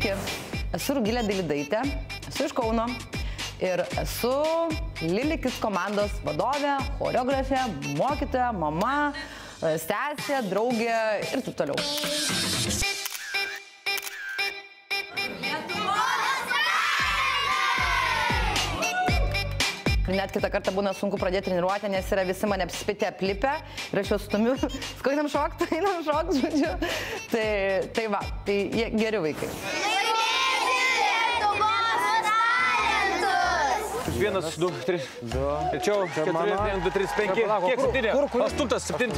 Sveiki, esu Rugilė Dailidaitė, esu iš Kauno ir esu Lily Kids komandos vadovė, choreografė, mokytoja, mama, sesė, draugė ir taip toliau. Net kitą kartą būna sunku pradėti treniruotę, nes yra visi mane apspitę aplipę ir aš juos stumiu, sakau, einam šokt, žodžiu. Tai va, tai jie geri vaikai. Vienas, du, tris. Tačiau, 4, 1, 2, 3, 5. Kiek 7? Kur? 8, 7,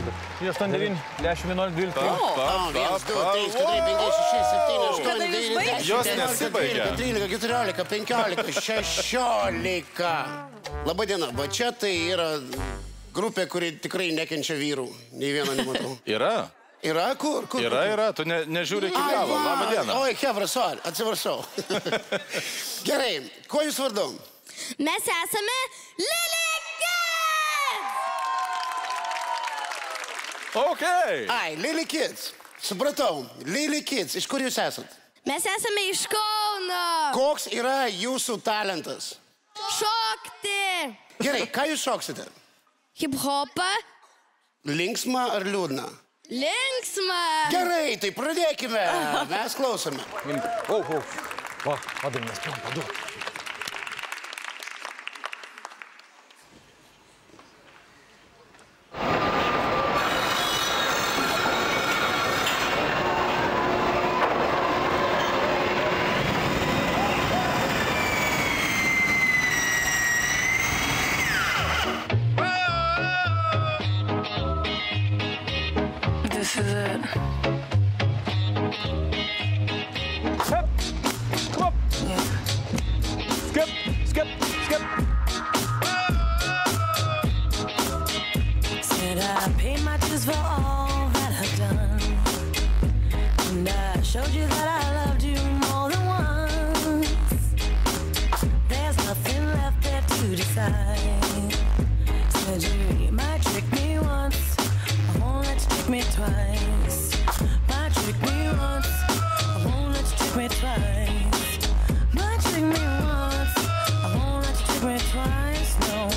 8, 9, 10, 11, 12. 1, 2, 3, 4, 5, 6, 7, 8, 9, 10, Jos nesibaigia. 13, 14, 15, 16. Labadiena, va čia tai yra grupė, kuri tikrai nekenčia vyrų. Nei vieno nematau. Yra? Yra? Kur? Yra. Tu nežiūri iki galo. Labadiena. Oi, Hebra, sorry, atsiprašau. Gerai, kuo jūs vardu? Mes esame Lily Kids! Ok. Ai, Lily Kids. Supratau, Lily Kids. Iš kur jūs esat? Mes esame iš Kauno. Koks yra jūsų talentas? Šokti. Gerai, ką jūs šoksite? Hip-hopą. Linksmą ar liūdną? Linksmą. Gerai, tai pradėkime. Mes klausome. Va, padam, mes pradam, padu. This is it. Step. Come up. Yeah. Skip. Said I paid my dues for all that I've done, and I showed you that I loved you more than once. There's nothing left there to decide. Said you might trick me once, I won't let you trick me twice. Might trick me once, I won't let you trick me twice. Might trick me once, I won't let you trick me twice. No,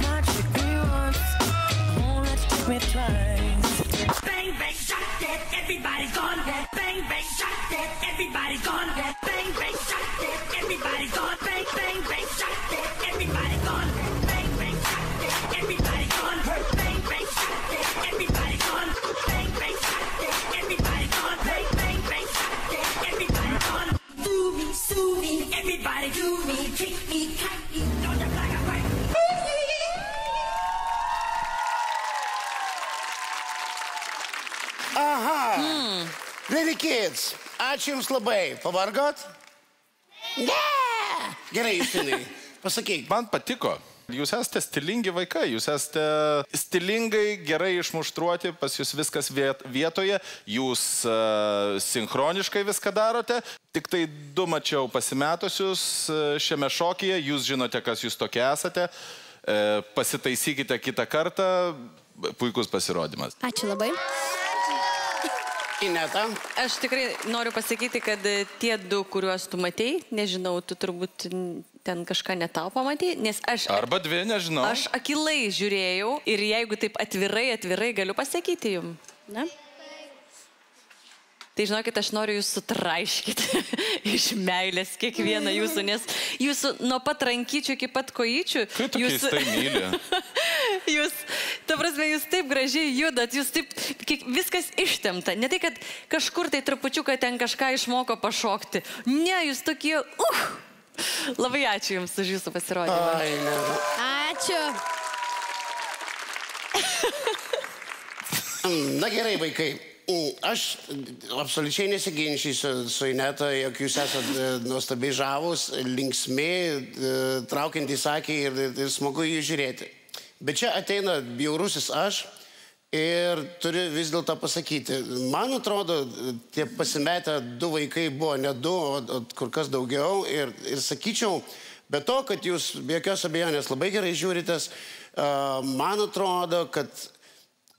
might trick me once, I won't let you trick me twice. Bang, bang, shot dead, everybody's gone. Bang, bang, shot dead, everybody's gone. Bang, bang, shot dead, everybody's gone. Bang, bang, bang, shot dead, everybody's gone. Bang, bang, shot dead, everybody's gone. Bang, bang, shot dead, everybody's gone. Bang, bang, shot dead, everybody's gone. Bang, bang, bang, shot dead, everybody's gone. Do me, sue me, everybody do me, kick me, cut me, don't you like a fight? Aha. Lily Kids, ačiū Jums labai. Pavargot? Ne! Gerai, Justinai, pasakyk. Man patiko. Jūs esate stilingi vaikai, jūs esate stilingai, gerai išmuštruoti, pas jūs viskas vietoje, jūs sinchroniškai viską darote. Tik tai 2 mačiau pasimetusius šiame šokyje, jūs žinote, kas jūs tokie esate. Pasitaisykite kitą kartą, puikus pasirodymas. Ačiū labai. Ineta. Aš tikrai noriu pasakyti, kad tie 2, kuriuos tu matei, nežinau, tu turbūt ten kažką ne tau pamatei, nes aš... Arba 2, nežinau. Aš akilai žiūrėjau ir jeigu taip atvirai galiu pasakyti jums. Ne? Tai žinokit, aš noriu jūs sutraiškyti iš meilės kiekvieną jūsų, nes jūsų nuo pat rankyčių iki pat kojyčių... Kaip tu keistai myli? Jūs, ta prasme, jūs taip gražiai judat, jūs taip, viskas ištemta. Ne tai, kad kažkur tai trupučiuką ten kažką išmoko pašokti. Ne, jūs tokie, Labai ačiū Jums už Jūsų pasirodymą. Ai, ne. Ačiū. Na gerai, vaikai. Aš absoliučiai nesiginčysiu su Ineta, jog jūs esat nuostabiai žavūs, linksmi, traukiantys akį ir smagu jį žiūrėti. Bet čia ateina bjaurusis aš ir turiu vis dėlto pasakyti. Man atrodo, tie pasimetę 2 vaikai buvo ne 2, o kur kas daugiau. Ir sakyčiau, be to, kad jūs be jokios abejonės labai gerai žiūritės, man atrodo, kad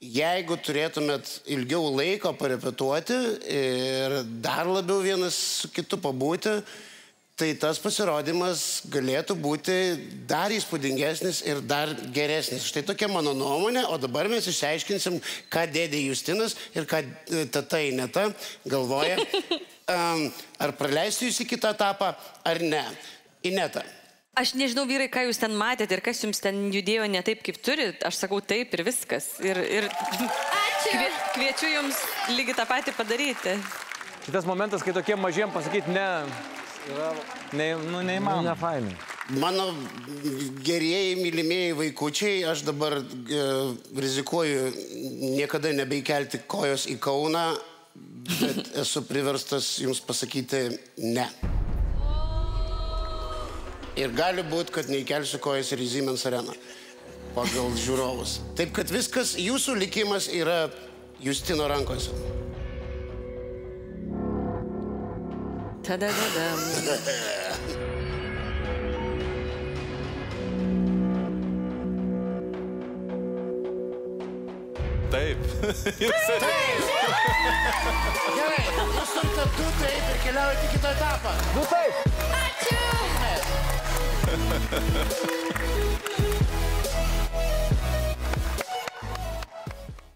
Jeigu turėtumėt ilgiau laiko parepetuoti ir dar labiau vienas su kitu pabūti, tai tas pasirodymas galėtų būti dar įspūdingesnis ir dar geresnis. Štai tokia mano nuomonė, o dabar mes išsiaiškinsim, ką dėdė Justinas ir ką tata Ineta galvoja. Ar praleisiu jūs į kitą etapą, ar ne. Ineta. Aš nežinau, vyrai, ką jūs ten matėte ir kas jums ten judėjo ne taip, kaip turi. Aš sakau taip ir viskas. Ir kviečiu jums lygiai tą patį padaryti. Šitas momentas, kai tokiem mažiem pasakyti ne, neįmanoma. Ne fainai. Mano gerieji, mylimieji vaikučiai, aš dabar rizikuoju niekada nebeikelti kojos į Kauną, bet esu priverstas jums pasakyti ne. Ir gali būti, kad neįkelsiu kojas ir į Siemens areną pagal žiūrovus. Taip, kad viskas, jūsų likimas yra Justino rankose. Tada-dadam. Taip. Gerai, jūs turite 2 taip ir keliaujate į kitą etapą. 2 taip. Ačiū.